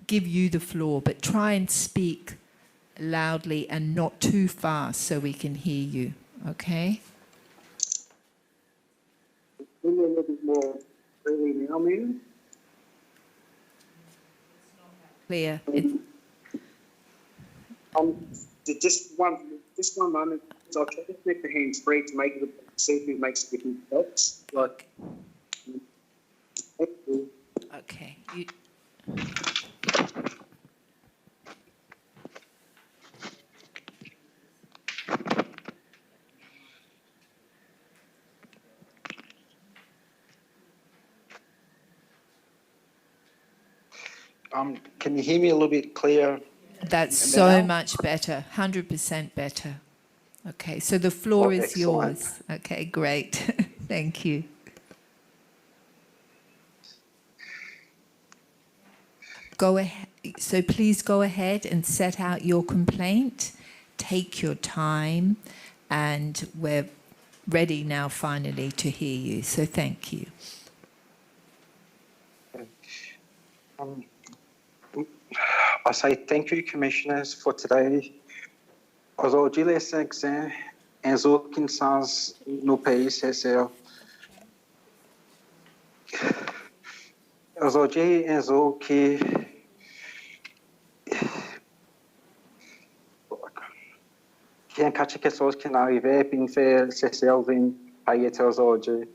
give you the floor, but try and speak loudly and not too fast so we can hear you, okay? A little bit more clearly now, ma'am. Clear. Just one moment. So I'll try to connect the hands free to make it, see if it makes a different box. Like, Okay. Can you hear me a little bit clearer? That's so much better, 100% better. Okay, so the floor is yours. Okay, great. Thank you. Go ahead. So please go ahead and set out your complaint. Take your time, and we're ready now finally to hear you. So thank you. I say thank you, Commissioners, for today. Aujourd'hui, les Saints, en aucun sens, nos pays, c'est aujourd'hui, en aucun qui a quelque chose qui n'arrivait, puis fait c'est Elvin payer aujourd'hui.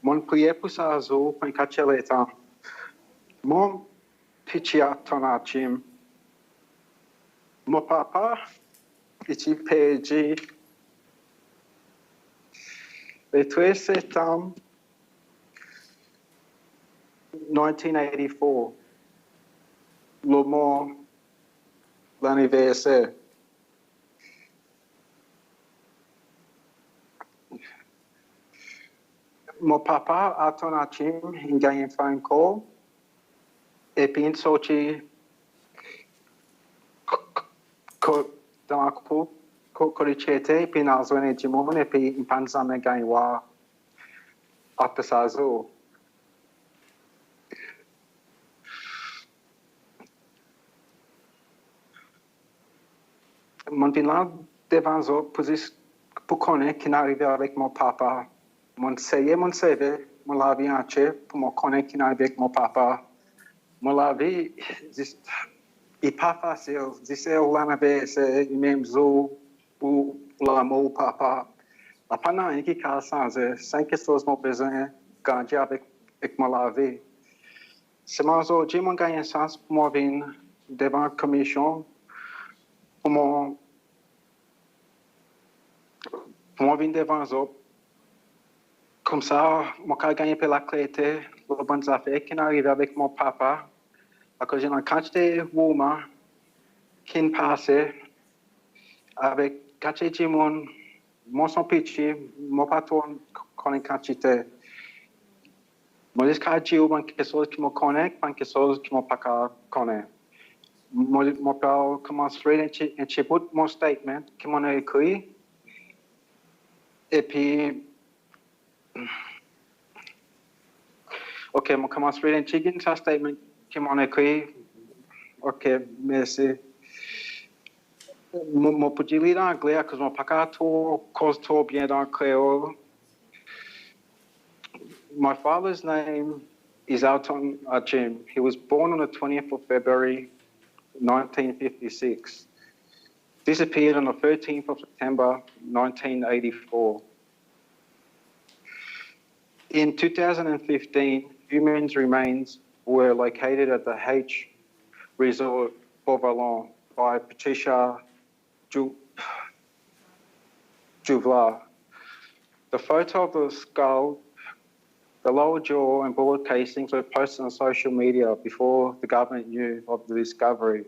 Mon prière pour ça, pour catcher les temps. Mon petit tonachim. Mon papa, petit PG. Le 13 septembre 1984. Le mot, l'anniversaire. Mon papa a ton achim, il gagne un phone call, et puis il sortit dans la cour, corrigé, puis il a besoin du monde, et puis il pense à me gagner après ça. Mon bilan devant eux pour connaître qui n'arrivait avec mon papa. Mon CV, mon la vie entière pour me connaître qui n'arrivait avec mon papa. Mon la vie, n'est pas facile. C'est l'anniversaire, le même jour pour l'amour papa. Pendant un qui a changé, 5 choses m'ont besoin de gagner avec mon la vie. C'est aujourd'hui mon gagne une chance pour moi venir devant la commission pour moi venir devant eux. Comme ça, je peux gagner pour la clarté, les bonnes affaires qui n'arrivent avec mon papa. Parce que j'ai une quantité de women qui passent avec quantité de monde, moi son petit, mon patron connaît quantité. Moi, je dis quelque chose qui me connaît, quelque chose qui ne me connaît. Moi, je peux commencer un petit bout de mon statement qui m'a écrit. Et puis, OK, je commence à un petit statement qui m'a écrit. OK, merci. Je peux dire en anglais parce que je ne peux pas trop bien dans le créole. My father's name is Alton Jim. He was born on the 20th of February, 1956. Disappeared on the 13th of September, 1984. In 2015, human remains were located at the H Resort, Beauvalon, by Patricia Juvlar. The photo of the skull, the lower jaw and bullet casings were posted on social media before the government knew of the discovery.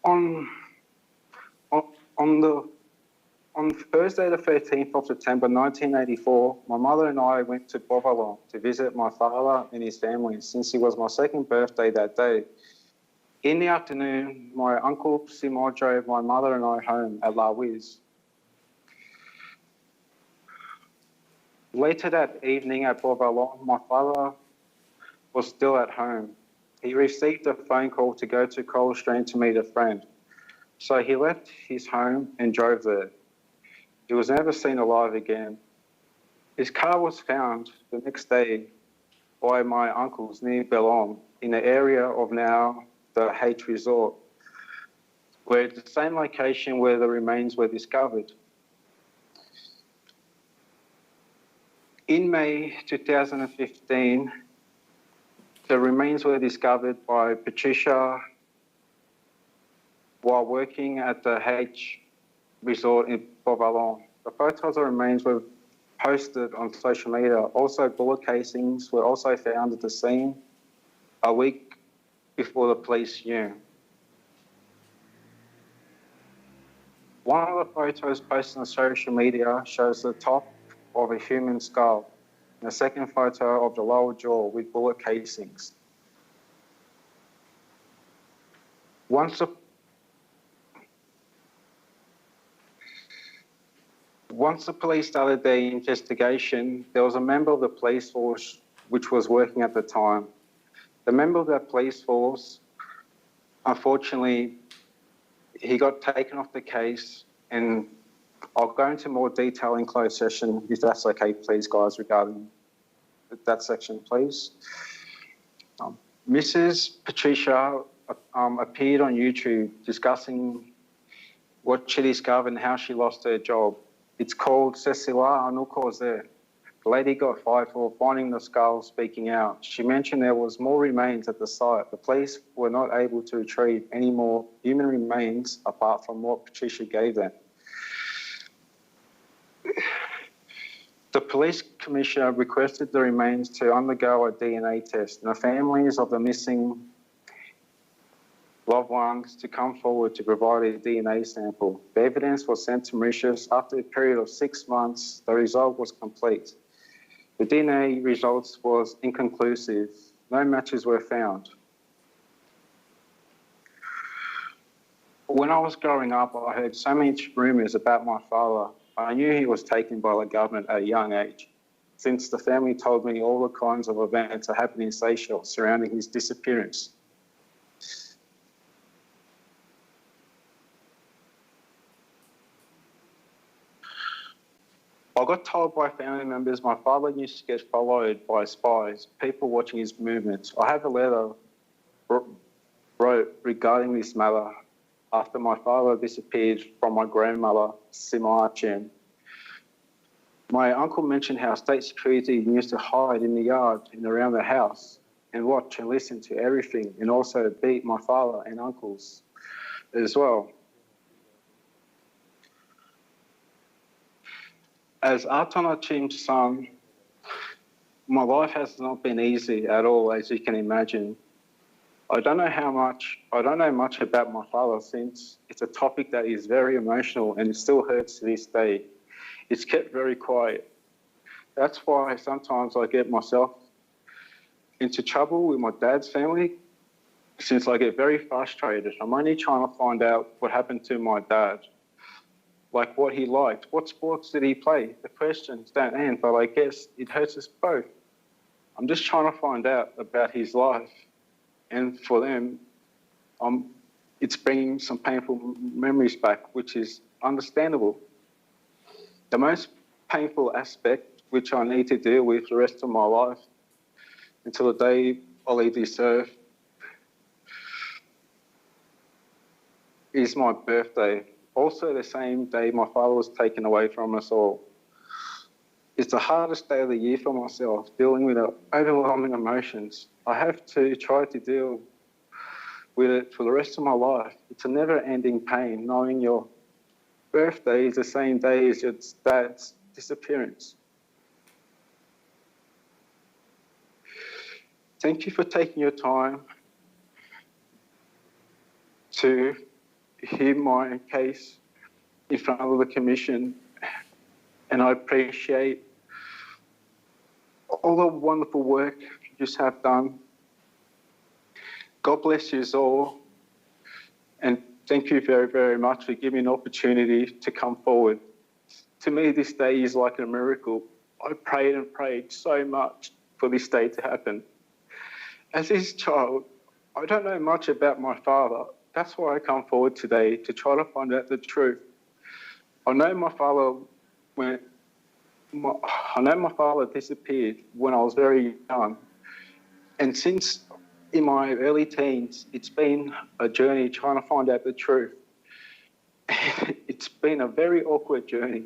On Thursday, the 13th of September 1984, my mother and I went to Beauvalon to visit my father and his family since it was my second birthday that day. In the afternoon, my uncle Simo drove my mother and I home at La Wiz. Later that evening at Bourvalon, my father was still at home. He received a phone call to go to Cold Stream to meet a friend. So he left his home and drove there. He was never seen alive again. His car was found the next day by my uncles near Bellon, in the area of now the H Resort, where the same location where the remains were discovered. In May 2015, the remains were discovered by Patricia while working at the H Resort in Bourvalon. The photos of the remains were posted on social media. Also, bullet casings were also found at the scene a week before the police knew. One of the photos posted on social media shows the top of a human skull, and the second photo of the lower jaw with bullet casings. Once the police started their investigation, there was a member of the police force which was working at the time. The member of that police force, unfortunately, he got taken off the case, and I'll go into more detail in closed session, if that's okay, please, guys, regarding that section, please. Mrs. Patricia appeared on YouTube discussing what she discovered and how she lost her job. It's called Cecilia Anukoze. The lady got fired for finding the skull, speaking out. She mentioned there was more remains at the site. The police were not able to retrieve any more human remains apart from what Patricia gave them. The police commissioner requested the remains to undergo a DNA test, and the families of the missing loved ones to come forward to provide a DNA sample. The evidence was sent to Mauritius. After a period of 6 months, the result was complete. The DNA results was inconclusive. No matches were found. When I was growing up, I heard so many rumours about my father. I knew he was taken by the government at a young age, since the family told me all the kinds of events that happened in Seychelles surrounding his disappearance. I got told by family members my father used to get followed by spies, people watching his movements. I have a letter wrote regarding this matter after my father disappeared from my grandmother, Sima Chen. My uncle mentioned how state security used to hide in the yard and around the house and watch and listen to everything, and also beat my father and uncles as well. As Atana Chim's son, my life has not been easy at all, as you can imagine. I don't know much about my father, since it's a topic that is very emotional and it still hurts to this day. It's kept very quiet. That's why sometimes I get myself into trouble with my dad's family, since I get very frustrated. I'm only trying to find out what happened to my dad, like what he liked. What sports did he play? The questions don't end, but I guess it hurts us both. I'm just trying to find out about his life. And for them, it's bringing some painful memories back, which is understandable. The most painful aspect, which I need to deal with the rest of my life until the day I leave this earth, is my birthday. Also the same day my father was taken away from us all. It's the hardest day of the year for myself, dealing with overwhelming emotions. I have to try to deal with it for the rest of my life. It's a never-ending pain, knowing your birthday is the same day as your dad's disappearance. Thank you for taking your time to hear my case in front of the Commission, and I appreciate all the wonderful work you just have done. God bless you all, And thank you very, very much for giving me an opportunity to come forward. To me, this day is like a miracle. I prayed and prayed so much for this day to happen. As his child, I don't know much about my father. That's why I come forward today, to try to find out the truth. I know my father disappeared when I was very young. And since in my early teens, it's been a journey trying to find out the truth. It's been a very awkward journey.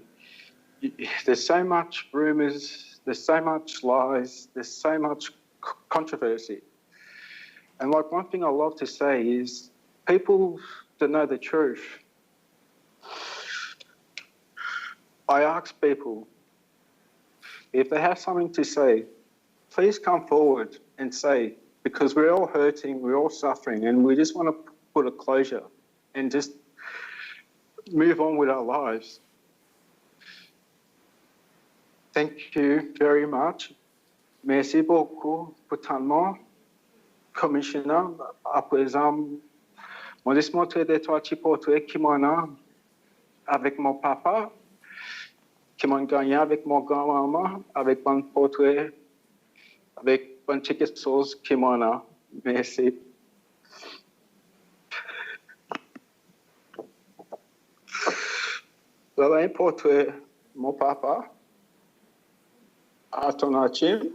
There's so much rumours, there's so much lies, there's so much controversy. And like one thing I love to say is people that know the truth, I ask people if they have something to say, please come forward and say, because we're all hurting, we're all suffering, and we just want to put a closure and just move on with our lives. Thank you very much. Merci beaucoup pour tellement. Commissioner, à présent, moi, je suis montré des trois petits portraits qui m'en a avec mon papa, qui m'ont gagné avec mon grand-maman, avec mon portrait, avec une petite chose qui m'en a. Merci. Là, un portrait, mon papa, à ton archive.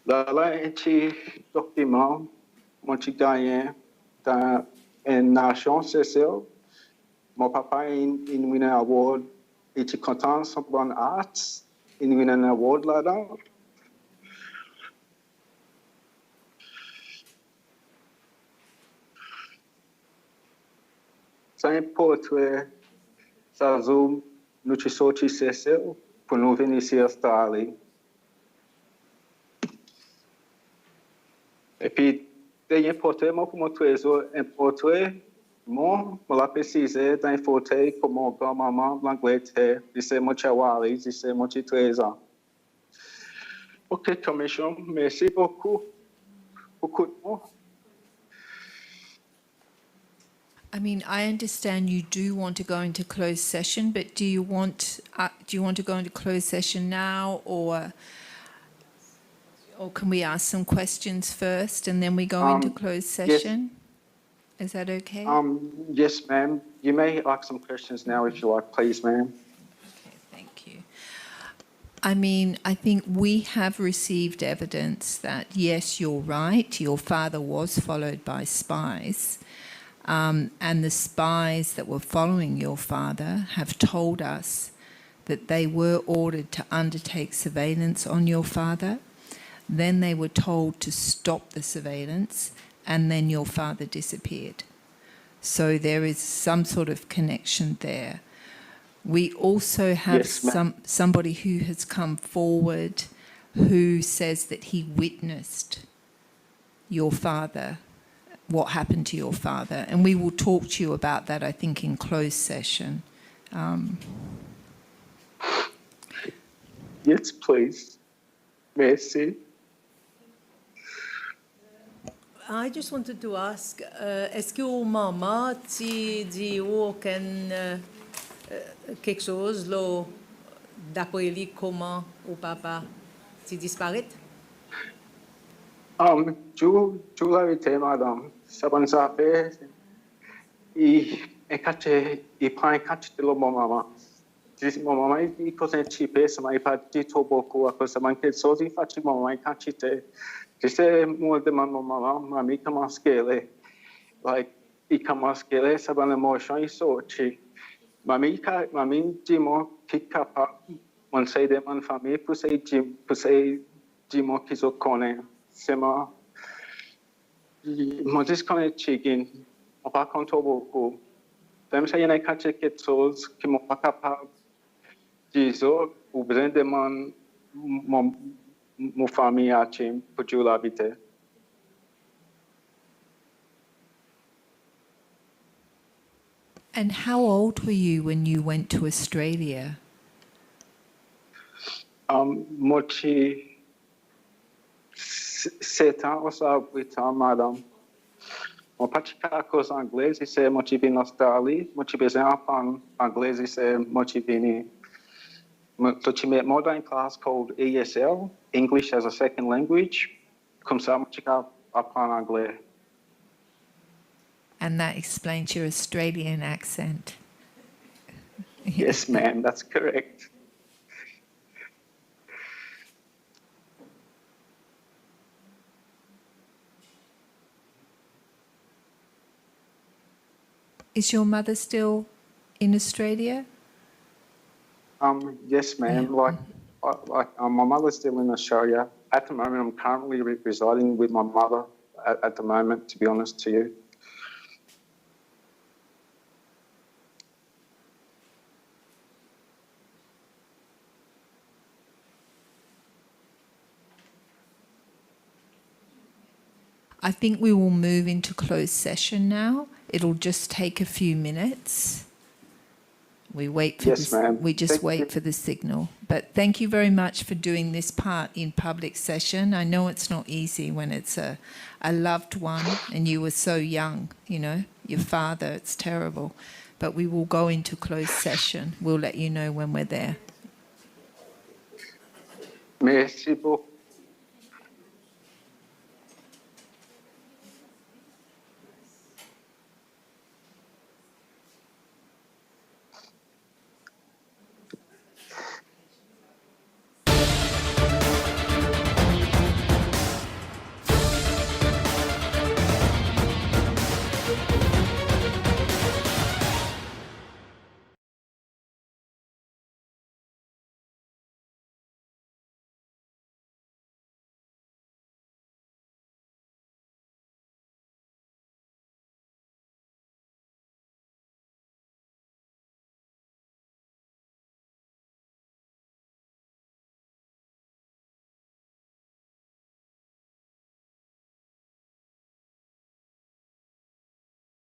Là, un petit document, mon petit gagné dans une nation, c'est ça. Mon papa a une award. Il est content sur bon arts. Il a un award là-dedans. C'est un portrait. Ça zoom, nous sommes sortis c'est ça pour nous venir ici à Australie. Et puis, il y a un portrait, moi, pour mon trésor, un portrait, moi, je l'ai précisé dans un fauteuil pour mon grand-maman l'Angleterre, c'est mon chawali, c'est mon petit trésor. OK, commission, merci beaucoup. Beaucoup de mots. I mean, I understand you do want to go into closed session, but do you want to go into closed session now, or can we ask some questions first and then we go into closed session? Yes. Is that okay? Yes, ma'am. You may ask some questions now if you like, please, ma'am. Okay, thank you. I mean, I think we have received evidence that, yes, you're right, your father was followed by spies. And the spies that were following your father have told us that they were ordered to undertake surveillance on your father. Then they were told to stop the surveillance, and then your father disappeared. So there is some sort of connection there. We also have somebody who has come forward who says that he witnessed your father, what happened to your father, and we will talk to you about that, I think, in closed session. Yes, please. Merci. I just wanted to ask, est-ce que au maman tu dis quelque chose là d'après lui comment au papa tu disparaît? Tu la vérité, madame, ça va nous appeler. Il prend un cachet de mon maman. Mon maman, il cause un petit peu, ça m'a pas dit trop beaucoup, à cause de quelque chose, il fait mon maman un cachet. Je sais, moi, de ma maman, mamie commence à gueuler. Il commence à gueuler, ça va l'émotion, il sortit. Mamie dit-moi qu'il est capable, on sait de ma famille, pour dire-moi qu'ils se connaissent. C'est moi. Moi, je connais chicken. On ne raconte pas beaucoup. Même si il y a quelque chose qui ne sont pas capable de dire, ou besoin de mon famille à Chim pour jouer l'habiter. And how old were you when you went to Australia? Moi, 7 ans ou ça, 8 ans, madame. Mon pratique à cause anglaise, c'est motivé en Australie. Motivé en anglais, c'est motivé. Tu mets more dans une classe called ESL, English as a Second Language. Comme ça, je apprends anglais. And that explains your Australian accent. Yes, ma'am, that's correct. Is your mother still in Australia? Yes, ma'am. Like my mother's still in Australia. At the moment, I'm currently residing with my mother at the moment, to be honest to you. I think we will move into closed session now. It'll just take a few minutes. We wait for Yes, ma'am. we just Thank wait you. for the signal. But thank you very much for doing this part in public session. I know it's not easy when it's a loved one and you were so young, you know, your father, it's terrible. But we will go into closed session. We'll let you know when we're there. Merci beaucoup.